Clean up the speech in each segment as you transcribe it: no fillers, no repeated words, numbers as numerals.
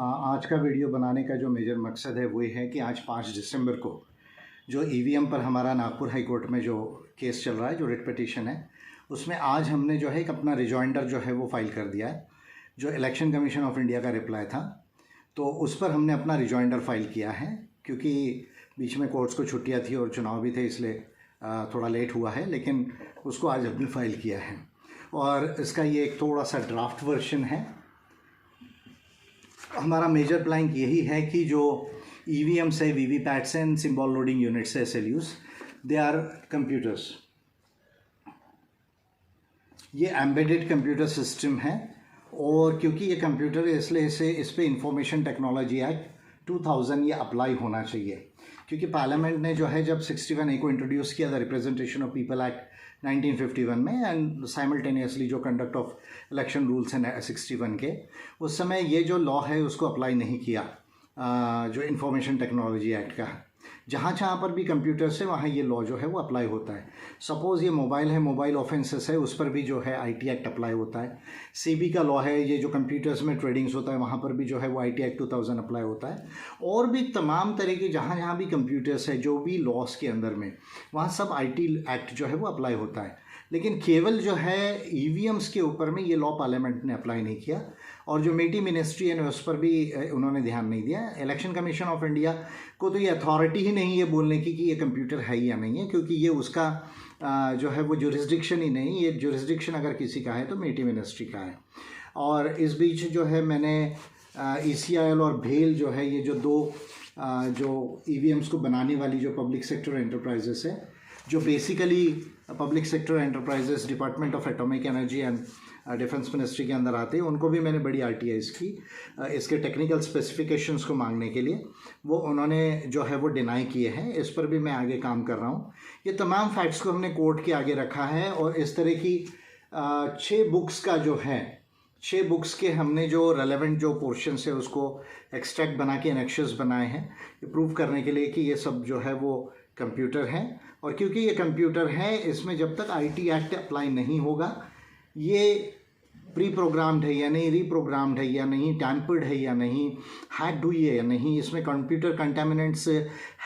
आज का वीडियो बनाने का जो मेजर मकसद है वो है कि आज 5 दिसंबर को जो ईवीएम पर हमारा नागपुर हाई कोर्ट में जो केस चल रहा है, जो रिट पिटीशन है, उसमें आज हमने जो है एक अपना रिजॉइंडर जो है वो फाइल कर दिया है। जो इलेक्शन कमीशन ऑफ इंडिया का रिप्लाई था, तो उस पर हमने अपना रिजॉइंडर फाइल किया है। क्योंकि बीच में कोर्ट्स को छुट्टियाँ थी और चुनाव भी थे, इसलिए थोड़ा लेट हुआ है, लेकिन उसको आज हमने फाइल किया है। और इसका ये एक थोड़ा सा ड्राफ्ट वर्जन है। हमारा मेजर प्लैंक यही है कि जो EVMs है, VVPATs and symbol loading units है, SLUs, दे आर कंप्यूटर्स। ये एम्बेडेड कंप्यूटर सिस्टम है, और क्योंकि ये कंप्यूटर है इसलिए इस पे इंफॉर्मेशन टेक्नोलॉजी एक्ट 2000 ये अप्लाई होना चाहिए। क्योंकि पार्लियामेंट ने जो है जब 61A को इंट्रोड्यूस किया, the representation of people act 1951 में, एंड साइमल्टेनियसली जो कंडक्ट ऑफ इलेक्शन रूल्स हैं 61 के, उस समय ये जो लॉ है उसको अप्लाई नहीं किया, जो इंफॉर्मेशन टेक्नोलॉजी एक्ट का। जहाँ पर भी कंप्यूटर्स है वहाँ ये लॉ जो है वो अप्लाई होता है। सपोज़ ये मोबाइल है, मोबाइल ऑफेंसेस है, उस पर भी जो है IT एक्ट अप्लाई होता है। CB का लॉ है, ये जो कंप्यूटर्स में ट्रेडिंग्स होता है वहाँ पर भी जो है वो IT एक्ट 2000 अप्लाई होता है। और भी तमाम तरह के जहाँ भी कंप्यूटर्स है, जो भी लॉस के अंदर में, वहाँ सब IT एक्ट जो है वो अप्लाई होता है। लेकिन केवल जो है EVMs के ऊपर में ये लॉ पार्लियामेंट ने अप्लाई नहीं किया, और जो मेटी मिनिस्ट्री है उस पर भी उन्होंने ध्यान नहीं दिया। इलेक्शन कमीशन ऑफ इंडिया को तो ये अथॉरिटी ही नहीं है बोलने की कि ये कंप्यूटर है या नहीं है, क्योंकि ये उसका जो है वो जुरिस्डिक्शन ही नहीं। ये जुरिस्डिक्शन अगर किसी का है तो मेटी मिनिस्ट्री का है। और इस बीच जो है मैंने ECIL और भेल जो है, ये जो दो जो EVMs को बनाने वाली जो पब्लिक सेक्टर एंटरप्राइजेस है, जो basically public sector enterprises department of atomic energy and defence ministry के अंदर आते हैं, उनको भी मैंने बड़ी RTIs की इसके टेक्निकल स्पेसिफिकेशंस को मांगने के लिए। वो उन्होंने जो है वो डिनाई किए हैं। इस पर भी मैं आगे काम कर रहा हूँ। ये तमाम फैक्ट्स को हमने कोर्ट के आगे रखा है, और इस तरह की 6 बुक्स का जो है, 6 बुक्स के हमने जो रेलेवेंट जो पोर्शंस है उसको एक्सट्रैक्ट बना के एनेक्शंस बनाए हैं, ये प्रूव करने के लिए कि ये सब जो है वो कंप्यूटर हैं। और क्योंकि ये कंप्यूटर है, इसमें जब तक IT एक्ट अप्लाई नहीं होगा, ये प्री प्रोग्राम्ड है या नहीं, रीप्रोग्राम्ड है या नहीं, टैम्पर्ड है या नहीं, हैक्ड हुई है या नहीं, इसमें कंप्यूटर कंटामिनेंट्स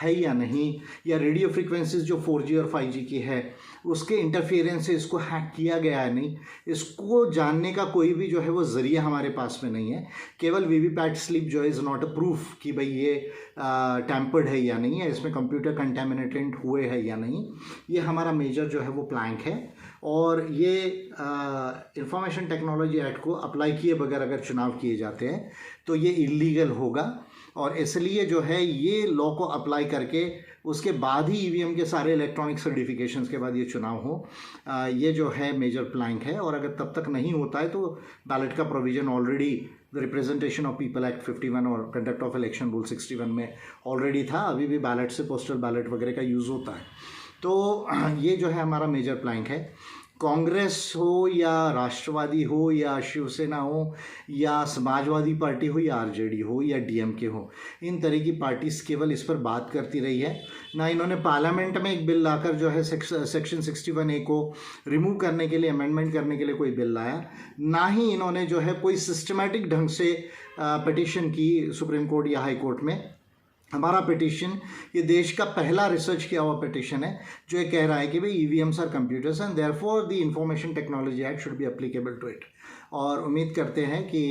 है या नहीं, या रेडियो फ्रीक्वेंसीज जो 4G और 5G की है उसके इंटरफेरेंस से इसको हैक किया गया है नहीं, इसको जानने का कोई भी जो है वो ज़रिया हमारे पास में नहीं है। केवल VVPAT स्लिप जो है इज़ नॉट अ प्रूफ कि भाई ये टैम्पर्ड है या नहीं है, इसमें कंप्यूटर कंटामिनेटेंट हुए है या नहीं। ये हमारा मेजर जो है वो प्लैंक है। और ये इंफॉर्मेशन टेक्नोलॉजी एक्ट को अप्लाई किए बगैर अगर चुनाव किए जाते हैं तो ये इलीगल होगा, और इसलिए जो है ये लॉ को अप्लाई करके उसके बाद ही EVM के सारे इलेक्ट्रॉनिक सर्टिफिकेशंस के बाद ये चुनाव हो, ये जो है मेजर प्लैंक है। और अगर तब तक नहीं होता है तो बैलेट का provision already the representation of people act 51 और कंडक्ट ऑफ इलेक्शन रूल 61 में ऑलरेडी था। अभी भी बैलेट से पोस्टल बैलेट वगैरह का यूज़ होता है। तो ये जो है हमारा मेजर प्लैंक है। कांग्रेस हो या राष्ट्रवादी हो या शिवसेना हो या समाजवादी पार्टी हो या RJD हो या DMK हो, इन तरह की पार्टीज केवल इस पर बात करती रही है। ना इन्होंने पार्लियामेंट में एक बिल लाकर जो है सेक्शन 61A को रिमूव करने के लिए, अमेंडमेंट करने के लिए कोई बिल लाया, ना ही इन्होंने जो है कोई सिस्टमैटिक ढंग से पिटीशन की सुप्रीम कोर्ट या हाई कोर्ट में। हमारा पिटीशन ये देश का पहला रिसर्च किया हुआ पिटीशन है जो ये कह रहा है कि भाई EVMs are computers and therefore the information technology act should be applicable to it. और उम्मीद करते हैं कि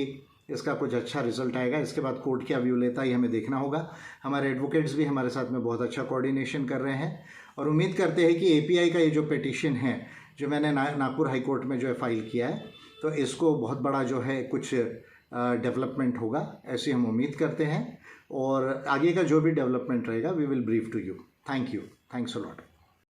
इसका कुछ अच्छा रिजल्ट आएगा। इसके बाद कोर्ट क्या व्यू लेता है ये हमें देखना होगा। हमारे एडवोकेट्स भी हमारे साथ में बहुत अच्छा कोऑर्डिनेशन कर रहे हैं, और उम्मीद करते हैं कि API का ये जो पिटीशन है जो मैंने नागपुर हाई कोर्ट में जो है फाइल किया है, तो इसको बहुत बड़ा जो है कुछ डेवलपमेंट होगा, ऐसी हम उम्मीद करते हैं। और आगे का जो भी डेवलपमेंट रहेगा we will brief to you. Thank you, thanks a lot.